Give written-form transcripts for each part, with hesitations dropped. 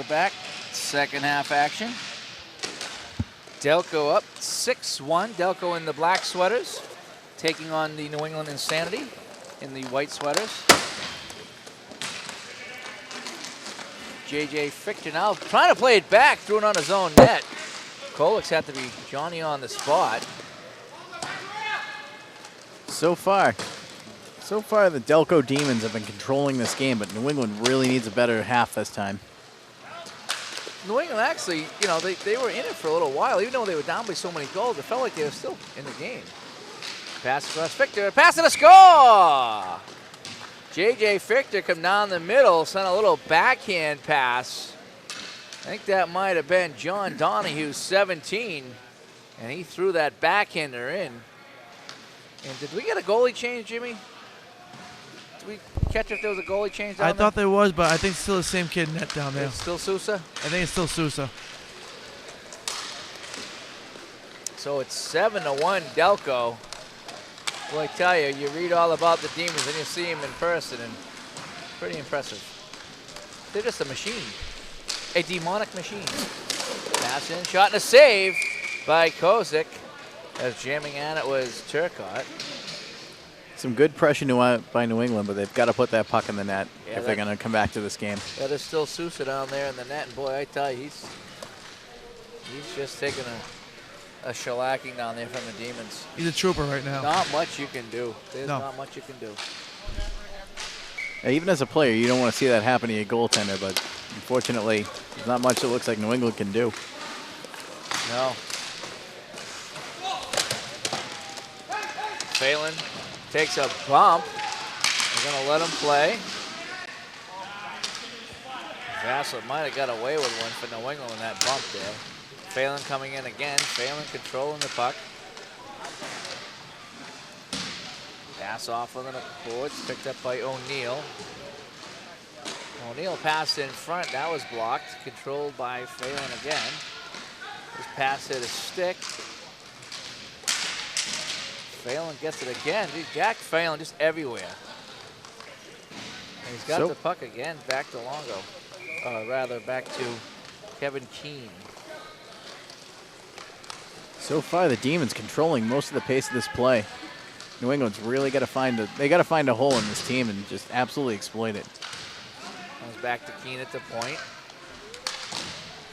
back. Second half action. Delco up 6-1. Delco in the black sweaters, taking on the New England Insanity in the white sweaters. J.J. Fichter now trying to play it back, threw it on his own net. Kolek's had to be Johnny on the spot. So far, the Delco Demons have been controlling this game, but New England really needs a better half this time. New England actually, you know, they were in it for a little while. Even though they were down by so many goals, it felt like they were still in the game. Pass across Fichter, pass and a score! J.J. Fichter come down the middle, sent a little backhand pass. I think that might have been John Donahue, 17, and he threw that backhander in. And did we get a goalie change, Jimmy? Did we catch if there was a goalie change down there? I thought there was, but I think it's still the same kid net down there. It's still Sousa? I think it's still Sousa. So it's 7-1 Delco. Well, I tell you, you read all about the Demons and you see them in person, and pretty impressive. They're just a machine, a demonic machine. Pass in, shot and a save by Kozik. As jamming at it was Turcotte. Some good pressure by New England, but they've got to put that puck in the net if they're going to come back to this game. Yeah, there's still Sousa down there in the net, and boy, I tell you, he's just taking a shellacking down there from the Demons. He's a trooper right now. Not much you can do. There's not much you can do. Yeah, even as a player, you don't want to see that happen to your goaltender, but unfortunately, there's not much that looks like New England can do. No. Phelan takes a bump. They're going to let him play. Vassal might have got away with one for New England in that bump there. Phelan coming in again. Phelan controlling the puck. Pass off on the boards, picked up by O'Neill. O'Neill passed in front. That was blocked. Controlled by Phelan again. This pass hit a stick. Phelan gets it again. Jack Phelan just everywhere. And he's got the puck again, back to Longo. Rather, back to Kevin Keane. So far, the Demons controlling most of the pace of this play. New England's really got to find a hole in this team and just absolutely exploit it. Comes back to Keane at the point.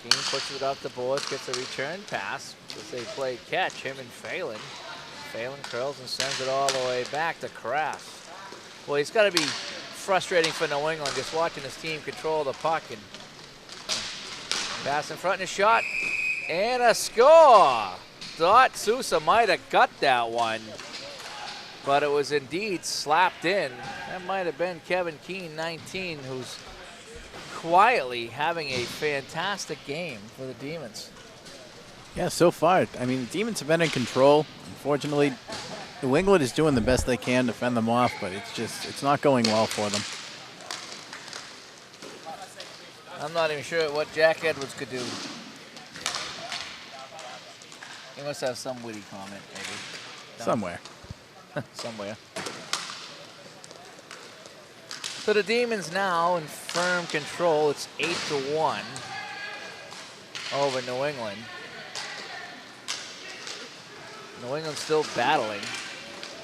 Keane pushes it off the boards, gets a return pass. As they play catch, him and Phelan. Phelan curls and sends it all the way back to Kraft. Well, it's got to be frustrating for New England just watching his team control the puck. And pass in front and a shot. And a score. Thought Sousa might have got that one, but it was indeed slapped in. That might have been Kevin Keane, 19, who's quietly having a fantastic game for the Demons. Yeah, so far, I mean, the Demons have been in control. Unfortunately, New England is doing the best they can to fend them off, but it's not going well for them. I'm not even sure what Jack Edwards could do. He must have some witty comment, maybe. No. Somewhere. Somewhere. So the Demons now in firm control. It's 8-1 over New England. New England's still battling.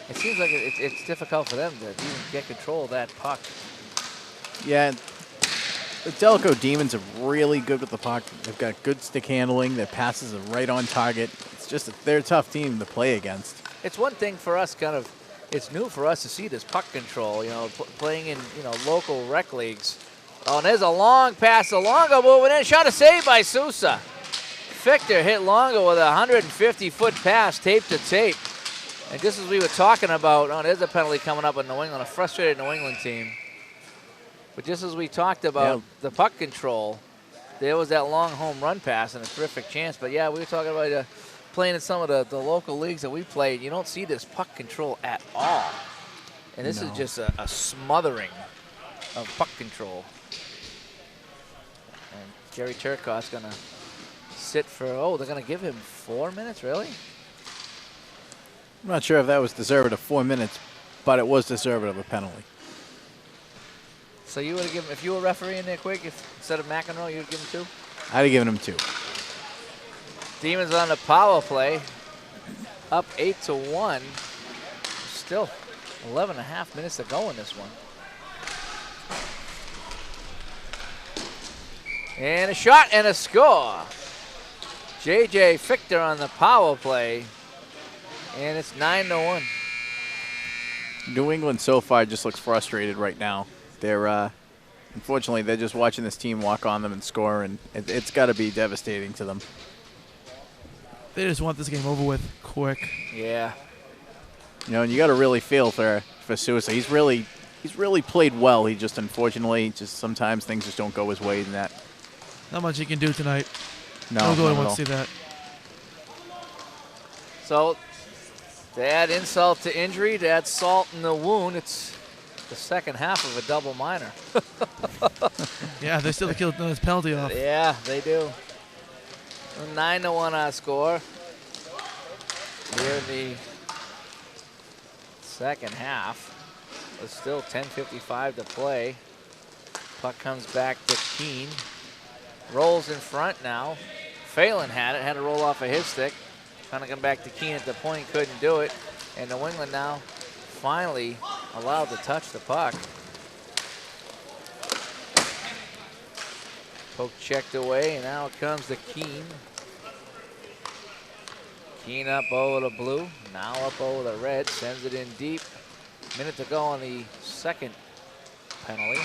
It seems like it's difficult for them to even get control of that puck. Yeah, the Delco Demons are really good with the puck. They've got good stick handling. Their passes are right on target. It's just they're a tough team to play against. It's one thing for us, it's new for us to see this puck control, you know, playing in, you know, local rec leagues. Oh, and there's a long pass. Longo moving in. Shot a save by Sousa. Fichter hit Longo with a 150-foot pass, tape to tape. And just as we were talking about, oh, there's a penalty coming up in New England, a frustrated New England team. But just as we talked about the puck control, there was that long home run pass and a terrific chance. But, yeah, we were talking about playing in some of the local leagues that we played. You don't see this puck control at all. And this is just a smothering of puck control. And Jerry Turcotte's going to sit for, they're going to give him 4 minutes, really? I'm not sure if that was deserved of 4 minutes, but it was deserved of a penalty. So you would have given, if you were refereeing there quick, instead of McEnroe, you would give him 2? I'd have given him 2. Demons on the power play, up 8-1. Still 11.5 minutes to go in this one. And a shot and a score. J.J. Fichter on the power play, and it's 9-1. New England so far just looks frustrated right now. They're, unfortunately, they're just watching this team walk on them and score, and it's got to be devastating to them. They just want this game over with quick. Yeah. You know, and you got to really feel for Sousa. He's really played well. He just, unfortunately, just sometimes things just don't go his way in that. Not much he can do tonight. No, I really not at want all. to see that. So to add insult to injury, to add salt in the wound, it's the second half of a double minor. Yeah, they still killed his penalty off. Yeah, they do. 9-1 our score. Here in the second half. There's still 10:55 to play. Puck comes back to Keene. Rolls in front now. Phelan had to roll off of his stick. Trying to come back to Keene at the point, couldn't do it. And New England now finally allowed to touch the puck. Poke checked away, and now it comes to Keene. Keene up over the blue, now up over the red, sends it in deep. Minute to go on the second penalty.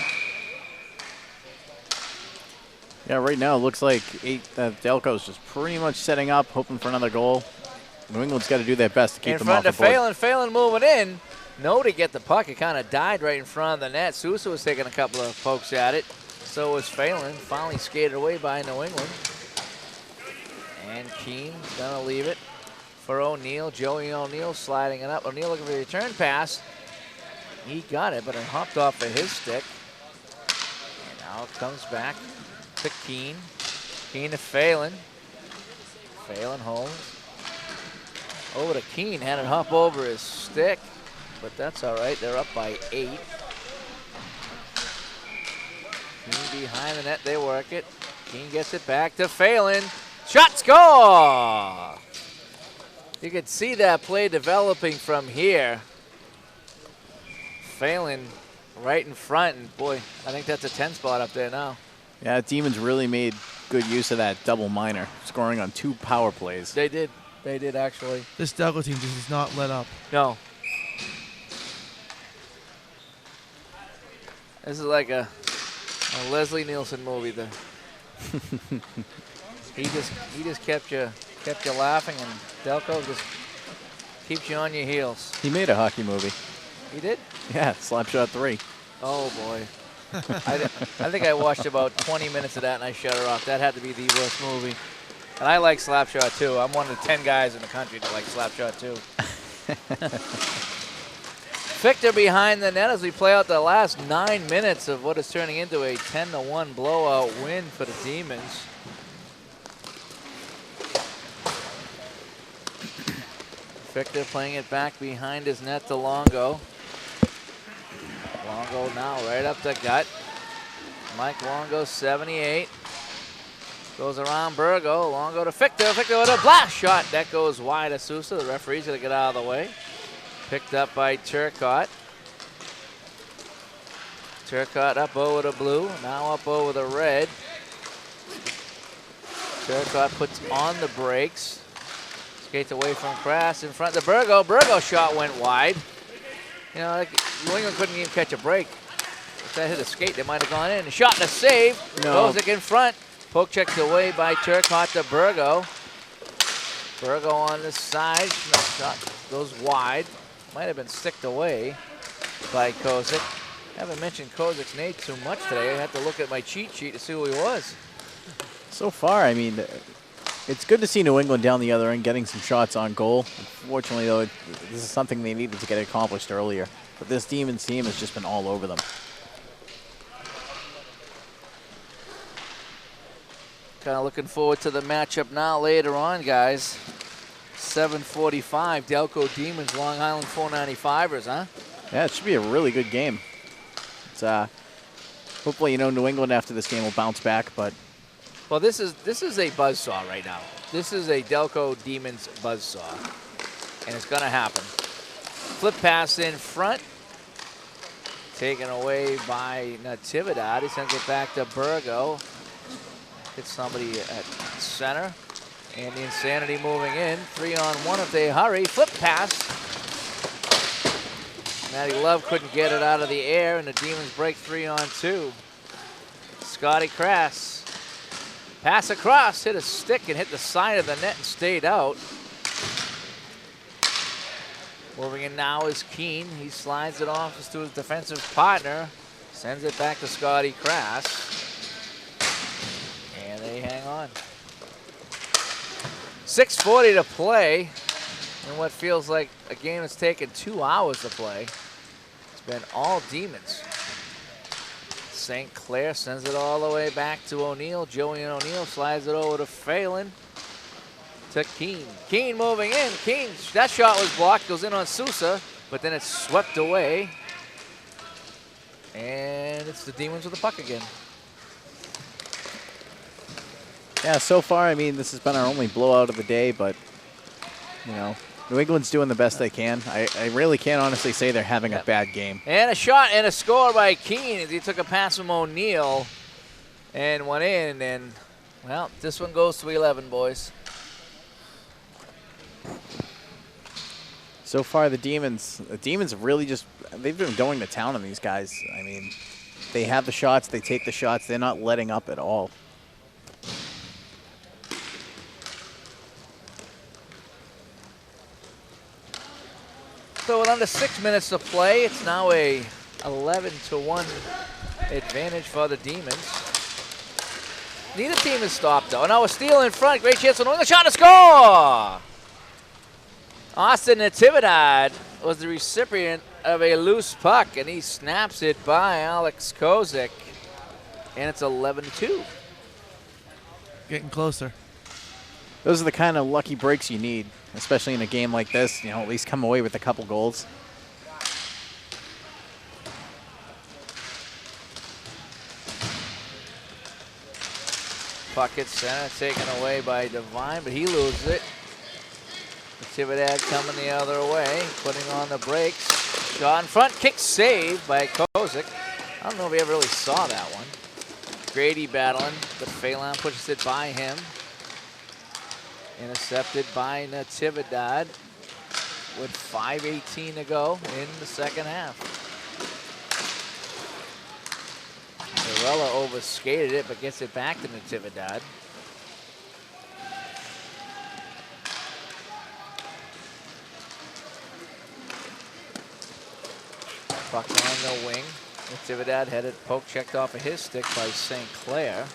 Yeah, right now it looks like Delco's just pretty much setting up, hoping for another goal. New England's got to do their best to keep them off the board. In front of Phelan. Phelan moving in. No to get the puck. It kind of died right in front of the net. Sousa was taking a couple of pokes at it. So was Phelan. Finally skated away by New England. And Keene gonna leave it for O'Neill. Joey O'Neill sliding it up. O'Neill looking for the return pass. He got it, but it hopped off of his stick. And now it comes back to Keene. Keene to Phelan. Phelan holds. Over to Keene, had it hop over his stick, but that's all right. They're up by 8. Keene behind the net, they work it. Keene gets it back to Phelan. Shot, score! You can see that play developing from here. Phelan right in front, and boy, I think that's a 10 spot up there now. Yeah, Demons really made good use of that double minor, scoring on 2 power plays. They did. They did, actually. This Delco team just does not let up. No. This is like a Leslie Nielsen movie. He just kept you laughing, and Delco just keeps you on your heels. He made a hockey movie. He did? Yeah, Slapshot 3. Oh boy. I think I watched about 20 minutes of that and I shut her off. That had to be the worst movie. And I like Slapshot too. I'm one of the 10 guys in the country that like Slapshot too. Fichter behind the net as we play out the last 9 minutes of what is turning into a 10-1 blowout win for the Demons. Fichter playing it back behind his net to Longo. Longo now right up the gut. Mike Longo, 78. Goes around Burgo. Longo to Fichter. Fichter with a blast shot. That goes wide of Sousa. The referee's going to get out of the way. Picked up by Turcotte. Turcotte up over the blue. Now up over the red. Turcotte puts on the brakes. Skates away from Crass in front of Burgo. Burgo shot went wide. You know, like, New England couldn't even catch a break. If that hit a skate, they might have gone in. A shot and a save. No. Kozik in front. Poke checked away by Turcotte to Burgo. Burgo on the side. No, shot goes wide. Might have been sticked away by Kozik. Haven't mentioned Kozik's name too much today. I had to look at my cheat sheet to see who he was. So far, I mean, it's good to see New England down the other end getting some shots on goal. Unfortunately, though, this is something they needed to get accomplished earlier. But this Demons team has just been all over them. Kind of looking forward to the matchup now later on, guys. 7:45, Delco Demons, Long Island 495ers, huh? Yeah, it should be a really good game. It's Hopefully, you know, New England after this game will bounce back, but Well, this is a buzzsaw right now. This is a Delco Demons buzzsaw, and it's going to happen. Flip pass in front, taken away by Natividad. He sends it back to Burgo. Hits somebody at center, and the Insanity moving in. 3-on-1 if they hurry. Flip pass. Matty Love couldn't get it out of the air, and the Demons break 3-on-2. Scotty Crass. Pass across, hit a stick and hit the side of the net and stayed out. Moving in now is Keene. He slides it off to his defensive partner. Sends it back to Scotty Crass. And they hang on. 6:40 to play in what feels like a game that's taken 2 hours to play. It's been all Demons. St. Clair sends it all the way back to O'Neill. Joey and O'Neill slides it over to Phelan. To Keene. Keene moving in. Keene, that shot was blocked, goes in on Sousa, but then it's swept away. And it's the Demons with the puck again. yeah, so far, I mean, this has been our only blowout of the day, but, you know, New England's doing the best they can. I really can't honestly say they're having a bad game. And a shot and a score by Keene as he took a pass from O'Neill and went in. And, well, this one goes to 11, boys. So far, the Demons have really just, they've been going to town on these guys. I mean, they have the shots, they take the shots, they're not letting up at all. So with under 6 minutes to play, it's now a 11-1 advantage for the Demons. Neither team has stopped though. Now a steal in front, great chance for New England, shot to score! Austin Natividad was the recipient of a loose puck, and he snaps it by Alex Kozik, and it's 11-2. Getting closer. Those are the kind of lucky breaks you need, especially in a game like this. You know, at least come away with a couple goals. Puck hits center, taken away by Devine, but he loses it. Natividad coming the other way, putting on the brakes. Shot in front, kick saved by Kozik. I don't know if we ever really saw that one. Grady battling, but Phelan pushes it by him. Intercepted by Natividad with 5:18 to go in the second half. Varela overskated it, but gets it back to Natividad. Puck on the wing. Natividad had it poke checked off of his stick by St. Clair.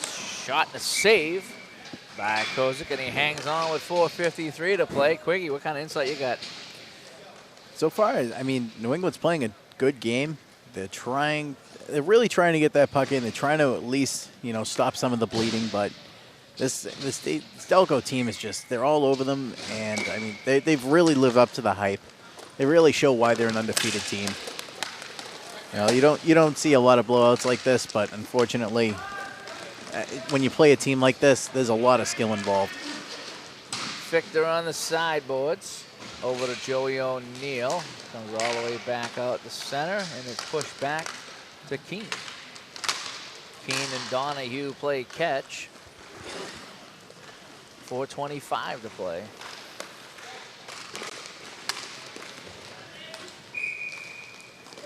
Shot and a save by Kozik, and he hangs on with 4:53 to play. Quiggy, what kind of insight you got? So far, I mean, New England's playing a good game. They're really trying to get that puck in. They're trying to at least, you know, stop some of the bleeding, but this Delco team is just, they're all over them, and I mean, they've really lived up to the hype. They really show why they're an undefeated team. You know, you don't see a lot of blowouts like this, but unfortunately, when you play a team like this, there's a lot of skill involved. Victor on the sideboards. Over to Joey O'Neill. Comes all the way back out the center, and it's pushed back to Keene. Keene and Donahue play catch. 4:25 to play.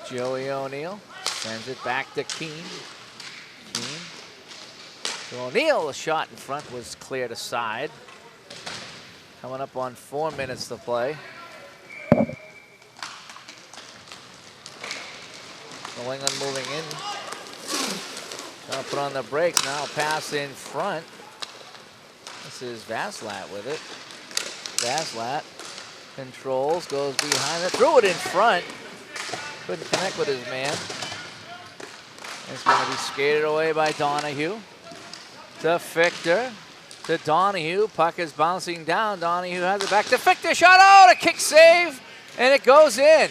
Joey O'Neill sends it back to Keene. Keene. To O'Neill, the shot in front was cleared aside. Coming up on 4 minutes to play. New England moving in. Gonna put on the brakes now. Pass in front. This is Vaslat with it. Vaslat controls, goes behind it, threw it in front. Couldn't connect with his man. It's going to be skated away by Donahue. To Victor. To Donahue. Puck is bouncing down. Donahue has it back to Victor. Shot out. A kick save. And it goes in.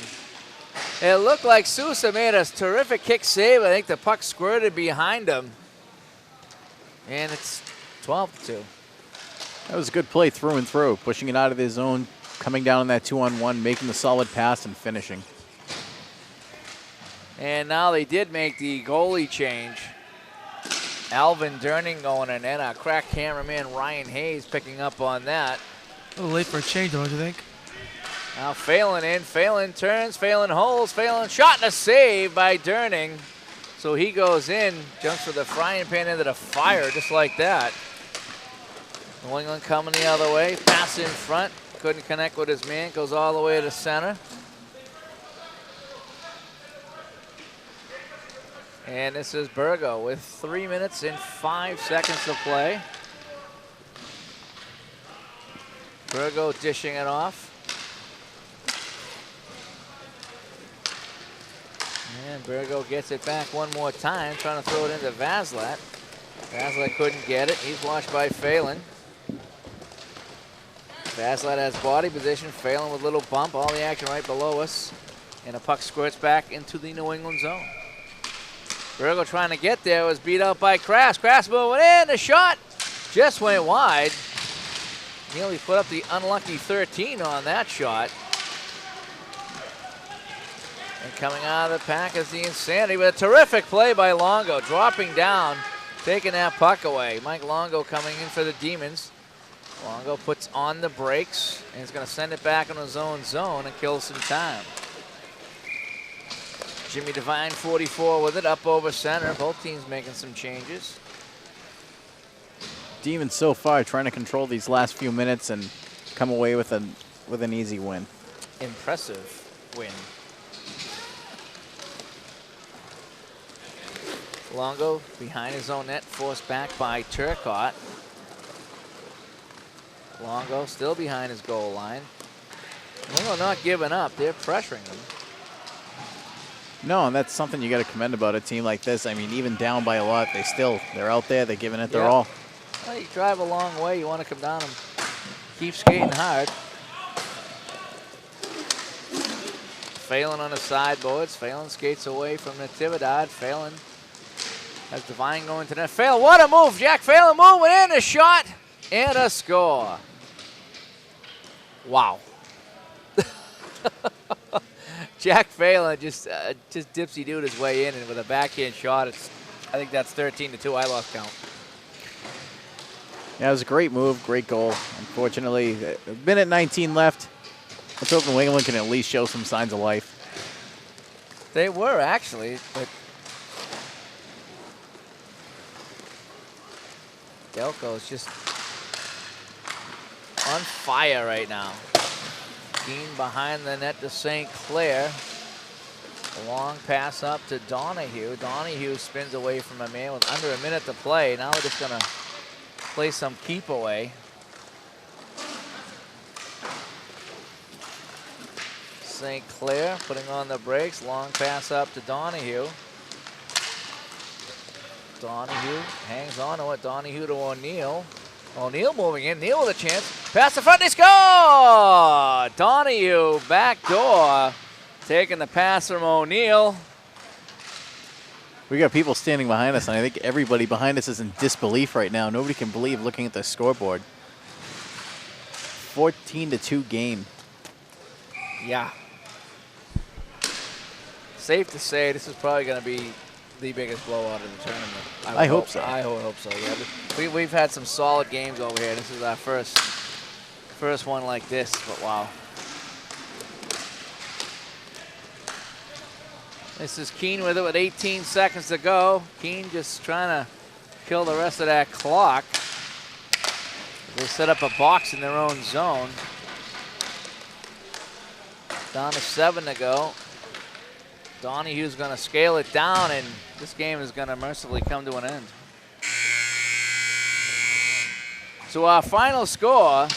It looked like Sousa made a terrific kick save. I think the puck squirted behind him. And it's 12-2. That was a good play through and through, pushing it out of his zone, coming down on that 2-on-1, making the solid pass and finishing. And now they did make the goalie change. Alvin Durning going in, and our crack cameraman Ryan Hayes picking up on that. A little late for a change, don't you think? Now Phelan in, Phelan turns, Phelan holds, Phelan shot and a save by Durning. So he goes in, jumps with the frying pan into the fire just like that. New England coming the other way, pass in front, couldn't connect with his man, goes all the way to center. And this is Burgo with 3 minutes and 5 seconds to play. Burgo dishing it off. And Burgo gets it back one more time, trying to throw it into Vaslat. Vaslat couldn't get it. He's watched by Phelan. Vaslat has body position. Phelan with a little bump. All the action right below us. And the puck squirts back into the New England zone. Burgo trying to get there, was beat out by Kraft. Kraft moving in, the shot just went wide. Nearly put up the unlucky 13 on that shot. And coming out of the pack is the Insanity with a terrific play by Longo, dropping down, taking that puck away. Mike Longo coming in for the Demons. Longo puts on the brakes, and he's going to send it back on his own zone and kill some time. Jimmy Devine, 44 with it, up over center. Both teams making some changes. Demons so far trying to control these last few minutes and come away with an easy win. Impressive win. Longo behind his own net, forced back by Turcotte. Longo still behind his goal line. Longo not giving up, they're pressuring him. No, and that's something you got to commend about a team like this. I mean, even down by a lot, they're out there, they're giving it their all. Well, you drive a long way, you want to come down and keep skating hard. Phelan on the sideboards. Phelan skates away from Natividad. Phelan has Devine going to net. Phelan, what a move! Jack Phelan moving in, a shot and a score. Wow. Jack Phelan just dipsy-dooed his way in, and with a backhand shot, I think that's 13-2. I lost count. Yeah, it was a great move, great goal. Unfortunately, a minute 19 left. Let's hope New England can at least show some signs of life. They were, actually, but Delco's just on fire right now. Keane behind the net to St. Clair. A long pass up to Donahue. Donahue spins away from a man with under a minute to play. Now we're just going to play some keep away. St. Clair putting on the brakes. Long pass up to Donahue. Donahue hangs on to it. Donahue to O'Neill. O'Neill moving in. Neal with a chance. Pass the front, they score! Donahue back door, taking the pass from O'Neill. We got people standing behind us, and I think everybody behind us is in disbelief right now. Nobody can believe looking at the scoreboard. 14-2 game. Yeah. Safe to say this is probably going to be the biggest blowout of the tournament. I hope so. I hope so, yeah. We've had some solid games over here. This is our first one like this, but wow. This is Keane with it with 18 seconds to go. Keane just trying to kill the rest of that clock. They set up a box in their own zone. Down to 7 to go. Donahue's going to scale it down, and this game is going to mercifully come to an end. So our final score,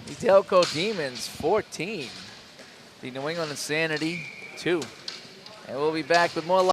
the Delco Demons 14, the New England Insanity 2. And we'll be back with more